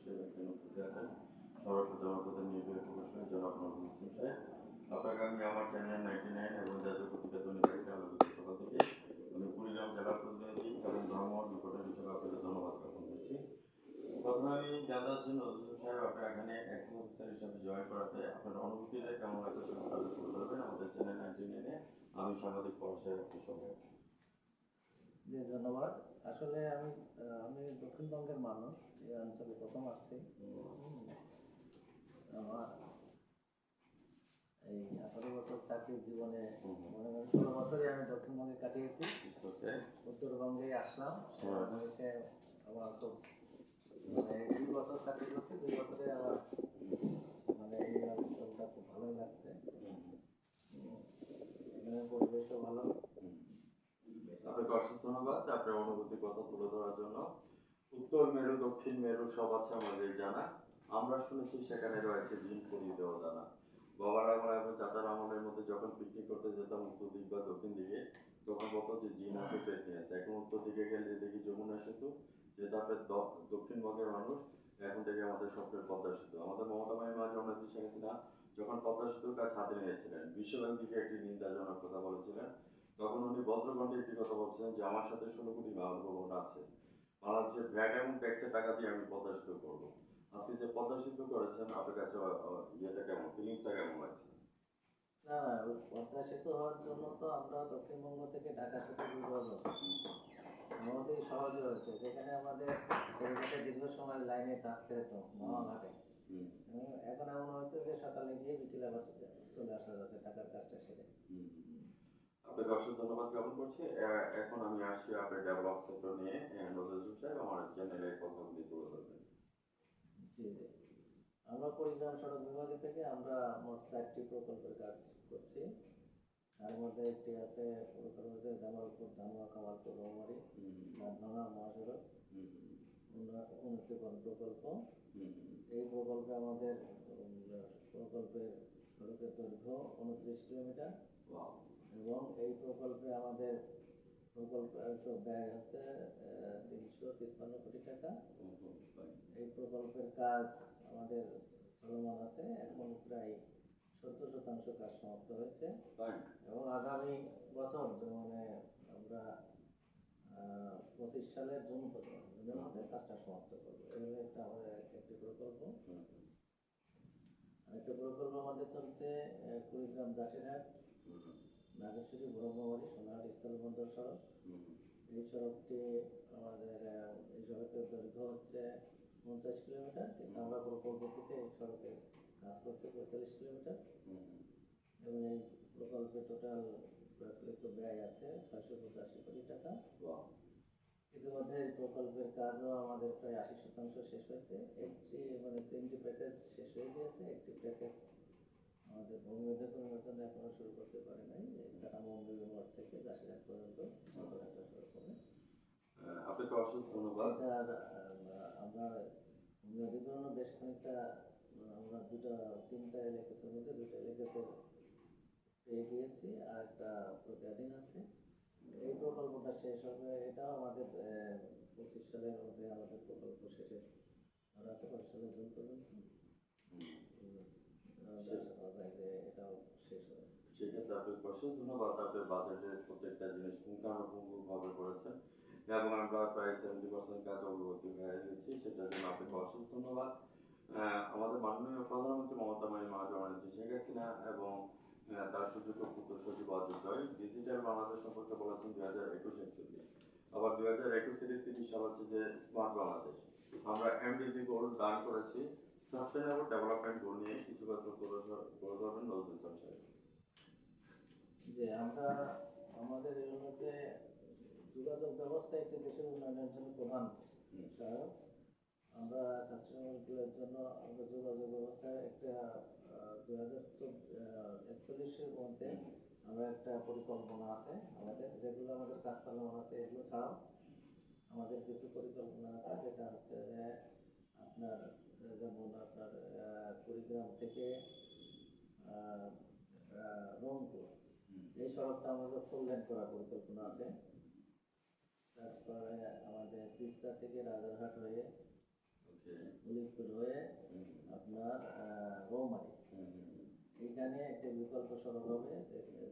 বিষয়ে একজন অফিসে আছেন সড়ক জনপথের নির্বাহী প্রকৌশলী জনাব নজরুল ইসলাম সাহেব। আপনাকে আমি আমার চ্যানেল 99 এবং জাতীয় পত্রিকা দৈনিক আলোকিত সকাল থেকে আমি কুড়িগ্রাম জেলা প্রতিনিধি এবং ধর্ম রিপোর্টার হিসেবে আপনাকে ধন্যবাদ জ্ঞাপন করছি। প্রথমে আমি জানতে চাচ্ছি নজরুল সাহেব, আপনার এখানে এক্সাইজ অফিসার হিসেবে জয়েন করাতে আপনার অনুভূতিটা কেমন লাগছে সেটা তুলে ধরবেন আমাদের চ্যানেল 99-এ। আমি সাংবাদিক পলাশ সাহেব আপনার সঙ্গে আছি। জি ধন্যবাদ। আসলে আমি দক্ষিণবঙ্গের মানুষ, এই অঞ্চলে প্রথম আসছি। আমার এই 18 বছর চাকরির জীবনে মনে হয় 16 বছরই আমি দক্ষিণবঙ্গে কাটিয়েছি। উত্তরবঙ্গে আসলাম, এসে আমার খুব মানে 2 বছর চাকরি করছি, 2 বছরে আমার মানে এই অঞ্চলটা খুব ভালোই লাগছে। এখানে পরিবেশও ভালো। আপনাকে অসংখ্য ধন্যবাদ আপনার অনুভূতির কথা তুলে ধরার জন্য। উত্তর মেরু দক্ষিণ মেরু সব আছে আমাদের জানা। আমরা শুনেছি সেখানে রয়েছে জিন পরি দেওদানা। বাবার আমল এবং চাচার আমলের মধ্যে যখন পিকনিক করতে যেতাম উত্তর দিক বা দক্ষিণ দিকে, তখন বলতো যে জিন আছে পেতনি আছে। এখন উত্তর দিকে গেলে দেখি যমুনা সেতু, যেটা আপনার দক্ষিণবঙ্গের মানুষ এখন থেকে আমাদের স্বপ্নের পদ্মা সেতু। আমাদের মমতা মা জননেত্রী শেখ হাসিনা যখন পদ্মা সেতুর কাজ হাতে নিয়েছিলেন, বিশ্বব্যাংক থেকে একটি নিন্দাজনক কথা বলেছিলেন। তখন উনি বজ্রকণ্ঠে একটি কথা বলছিলেন যে আমার সাথে 16 কোটি বোন আছে, বাংলাদেশের ভ্যাট এবং ট্যাক্সের টাকা দিয়ে আমি পদ্মা সেতু করবো। আজকে যে পদ্মা সেতু করেছেন, আপনার কাছে ইয়েটা কেমন, ফিলিংসটা কেমন লাগছে? না, পদ্মা সেতু হওয়ার জন্য তো আমরা দক্ষিণবঙ্গ থেকে ঢাকা সেতু যোগাযোগ আমাদের সহজে হয়েছে, যেখানে আমাদের দীর্ঘ সময় লাইনে থাকতে হতো মাওয়া এখন এমন হয়েছে যে সকালে গিয়ে বিকেলে আবার চলে আসা যাচ্ছে টাকার কাজটা সেরে। আপনাকে অসংখ্য ধন্যবাদ জ্ঞাপন করছি। এখন আমি আসছি আপনার ডেভেলপ সেক্টর নিয়ে। নজরুল সাহেব আমার চ্যানেলের কথাগুলি তুলে ধরবেন। জি জি, আমরা কুড়িগ্রাম সড়ক বিভাগ থেকে আমরা মোট 4টি প্রকল্পের কাজ করছি। তার মধ্যে একটি আছে যে জামালপুর ধানুয়া কামালপুর রৌমারি ভাঙা মহাসড়ক উন্নতিকরণ প্রকল্প। এই প্রকল্পে আমাদের প্রকল্পের সড়কের দৈর্ঘ্য 29 কিলোমিটার এবং এই প্রকল্পে আমাদের ব্যয় হচ্ছে 353 কোটি টাকা। এই প্রকল্পের কাজ আমাদের চলমান আছে, এখন প্রায় 70% কাজ সমাপ্ত হয়েছে এবং আগামী বছর মানে আমরা 25 সালের জুনের মধ্যে কাজটা সমাপ্ত করবো। এই হলো একটা আমাদের একটি প্রকল্প। আরেকটা প্রকল্প আমাদের চলছে কুড়িগ্রাম দাসিরহাট নাগেশ্বরী ব্রহ্মবাড়ি সোনাহাট স্থলবন্দর সড়ক। এই সড়কটি আমাদের এই সড়কের দৈর্ঘ্য হচ্ছে 50 কিলোমিটার, কিন্তু আমরা প্রকল্প থেকে এই সড়কে কাজ করছি 45 কিলোমিটার এবং এই প্রকল্পে টোটাল প্রকৃত ব্যয় আছে 685 কোটি টাকা। ইতিমধ্যে এই প্রকল্পের কাজও আমাদের প্রায় 80% শেষ হয়েছে। একটি মানে 3টি প্যাকেজ শেষ হয়ে গিয়েছে, একটি প্যাকেজ আমাদের ভূমি অধিগ্রহণের জন্য এখনো শুরু করতে পারে নাই। কাটামন্দির মোড় থেকে দাসিরহাট পর্যন্ত একটা সড়ক হবে। আপনাকে অসংখ্য ধন্যবাদ। আমরা ভূমি অধিগ্রহণ বেশ খানিকটা আমরা 3টা এলাকার মধ্যে 2টা এলাকাতে পেয়ে গিয়েছি, আর একটা প্রক্রিয়াধীন আছে। এই প্রকল্পটা শেষ হবে, এটাও আমাদের 25 সালের মধ্যে আমাদের প্রকল্প শেষের ধরা আছে 25 সালের জুন পর্যন্ত যে এটাও শেষ হবে। সেক্ষেত্রে আপনাকে অসংখ্য ধন্যবাদ। আপনার বাজেটের প্রত্যেকটা জিনিস পুঙ্খানুপুঙ্খভাবে করেছেন এবং আমরা প্রায় 70% কাজ অগ্রগতি হয়ে গেছি, সেটার জন্য আপনাকে অসংখ্য ধন্যবাদ। আমাদের মাননীয় প্রধানমন্ত্রী মমতা মা জননেত্রী শেখ হাসিনা এবং তার সুযোগ্য পুত্র সচিব অজিত রায় ডিজিটাল বাংলাদেশ সম্পর্কে বলেছেন 2021-41। আবার 2021-30 সাল হচ্ছে যে স্মার্ট বাংলাদেশ। আমরা এমডিজি গোল দান করেছি, সাস্টেনেবল ডেভেলপমেন্ট গোল নিয়ে কিছু কথা তুলে ধরবেন নজরুল ইসলাম সাহেব। যে আমরা আমাদের হচ্ছে যোগাযোগ ব্যবস্থা একটি দেশের উন্নয়নের জন্য প্রধান সহায়ক। আমরা সাস্টেনেবলের জন্য আমরা যোগাযোগ ব্যবস্থায় একটা 2041-এর মধ্যে আমরা একটা পরিকল্পনা আছে আমাদের, যেগুলো আমাদের কাজ চালানো আছে। এগুলো ছাড়াও আমাদের কিছু পরিকল্পনা আছে, যেটা হচ্ছে যে আপনার যেমন আপনার কুড়িগ্রাম থেকে রংপুর এই সড়কটা আমাদের ফুল লেন করার পরিকল্পনা আছে। তারপরে আমাদের তিস্তা থেকে রাজারহাট হয়ে মলিকপুর হয়ে আপনার রৌমারী, এইখানে একটা বিকল্প সড়ক হবে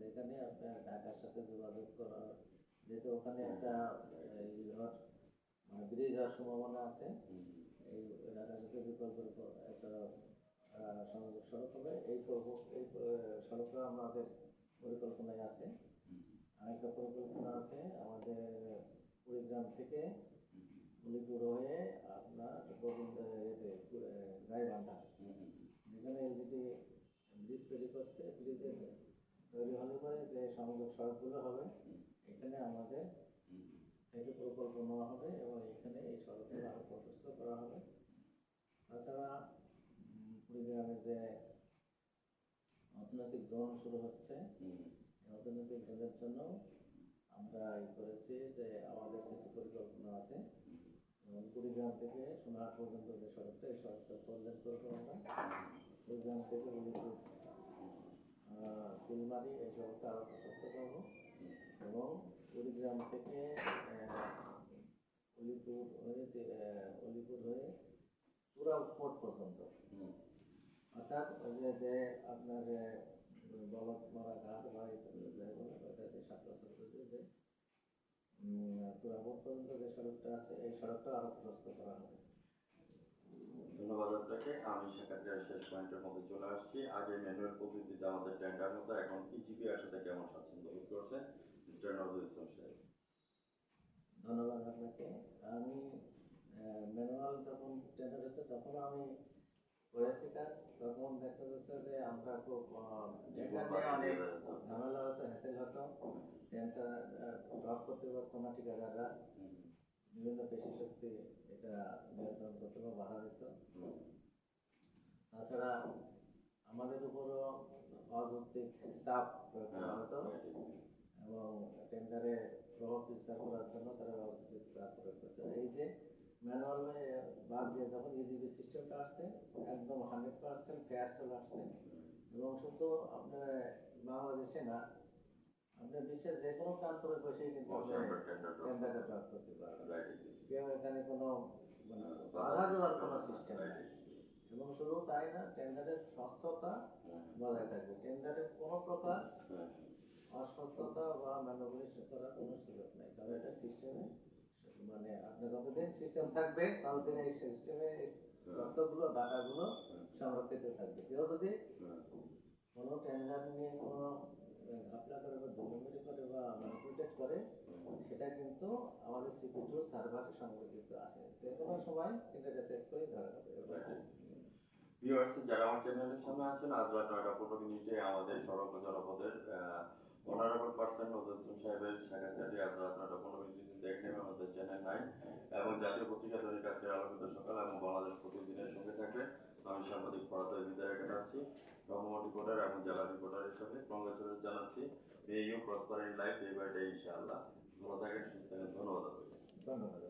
যেখানে আপনার ঢাকার সাথে যোগাযোগ করা, যেহেতু ওখানে একটা মানে ব্রিজ হওয়ার সম্ভাবনা আছে, এই ঢাকার সাথে বিকল্প একটা সংযোগ সড়ক হবে। এই সড়কটা আমাদের পরিকল্পনায় আছে। আরেকটা পরিকল্পনা আছে আমাদের কুড়িগ্রাম থেকে মলিপুর হয়ে আপনার গাইবান্ধা, যেখানে এলজিডি ব্রিজ তৈরি করছে, ব্রিজের তৈরি হলে পরে যে সংযোগ সড়কগুলো হবে এখানে আমাদের থেকে প্রকল্প নেওয়া হবে এবং এখানে এই সড়কগুলো আরও প্রশস্ত করা হবে। তাছাড়া কুড়িগ্রামের যে অর্থনৈতিক জোন শুরু হচ্ছে, অর্থনৈতিক জোনের জন্য আমরা করেছি যে আমাদের কিছু পরিকল্পনা আছে। এবং কুড়িগ্রাম থেকে সোনারহাট পর্যন্ত যে সড়কটা, এই সড়কটা করলেন করবো আমরা। কুড়িগ্রাম থেকে মলিপুর চিলমারি এই সড়কটা আরও প্রশস্ত করবো এবং কুড়িগ্রাম থেকে অলিপুর হয়ে পুরা কোর্ট পর্যন্ত, অর্থাৎ যে আপনার বলত মারা ঘাট বা যাই বলে ওটাতে সাতটা যে তুরাপুর পর্যন্ত যে সড়কটা আছে এই সড়কটা আরো প্রশস্ত করা হবে। ধন্যবাদ আপনাকে। আমি সাক্ষাৎকারের শেষ পয়েন্টের মধ্যে চলে আসছি। আগে ম্যানুয়াল পদ্ধতিতে আমাদের টেন্ডার হতো, এখন ইজিপিআর সাথে কেমন স্বাচ্ছন্দ্য বোধ করছেন মিস্টার নজরুল ইসলাম সাহেব? ধন্যবাদ আপনাকে। আমি ম্যানুয়াল যখন টেন্ডার হতো তখন আমি করেছি কাজ, তখন দেখা যাচ্ছে যে আমরা খুব অনেক ঝামেলা হতো, হ্যাসেল হতো, ট্রেনটা ড্রপ করতে পারতো না ঠিকাদাররা, বিভিন্ন পেশি শক্তি এটা নিয়ন্ত্রণ করতে বা বাধা দিত। তাছাড়া আমাদের উপরও অযৌক্তিক চাপ প্রয়োগ করা হতো এবং টেন্ডারে প্রভাব বিস্তার করার জন্য তারা অযৌক্তিক চাপ প্রয়োগ করতো। এই যে ম্যানুয়াল বাদ দিয়ে যখন ইজিবি সিস্টেমটা আসছে, একদম 100% ফেয়ার চলে আসছে এবং শুধু আপনার বাংলাদেশে না, আপনার বিশ্বের যে কোনো প্রান্তরে বসেই কিন্তু টেন্ডারটা ড্রপ করতে পারবেন। কেউ এখানে কোনো মানে বাধা দেওয়ার কোনো সিস্টেম নেই এবং শুধু তাই না, টেন্ডারের স্বচ্ছতা বজায় থাকবে। টেন্ডারের কোনো প্রকার অস্বচ্ছতা বা ম্যানুপুলেশন করার কোনো সুযোগ নেই, কারণ এটা সিস্টেমে মানে আপনার যতদিন সিস্টেম থাকবে ততদিন এই সিস্টেমে তথ্যগুলো ডাটাগুলো সংরক্ষিত থাকবে। কেউ যদি কোনো টেন্ডার নিয়ে কোনো ঘাপলা করে বা দুর্নীতি করে বা ম্যানিপুলেট করে, সেটা কিন্তু আমাদের সিকিউরিটি সার্ভারে সংরক্ষিত আছে, যে কোনো সময় এটাকে চেক করে ধরা হবে। ভিউয়ার্স যারা আমার চ্যানেলের সামনে আছেন, আজ রাত 9:15 আমাদের সড়ক ও জনপথের অনারেবল পার্সন নজরুল ইসলাম সাহেবের সাক্ষাৎকারটি আজ রাত 9:15 দেখে নেবেন আমাদের চ্যানেল 9 এবং জাতীয় পত্রিকা দৈনিক আজকের আলোকিত সকাল এবং বাংলাদেশ প্রতিদিনের সঙ্গে থাকবে। আমি সাংবাদিক ফরাদের বিদায় জানাচ্ছি ভ্রাম্যমাণ রিপোর্টার এবং জেলা রিপোর্টার হিসেবে কংগ্রেচুলেট জানাচ্ছি। May you prosper in life day by day ইনশাআল্লাহ। ভালো থাকেন, সুস্থ থাকেন। ধন্যবাদ। ধন্যবাদ।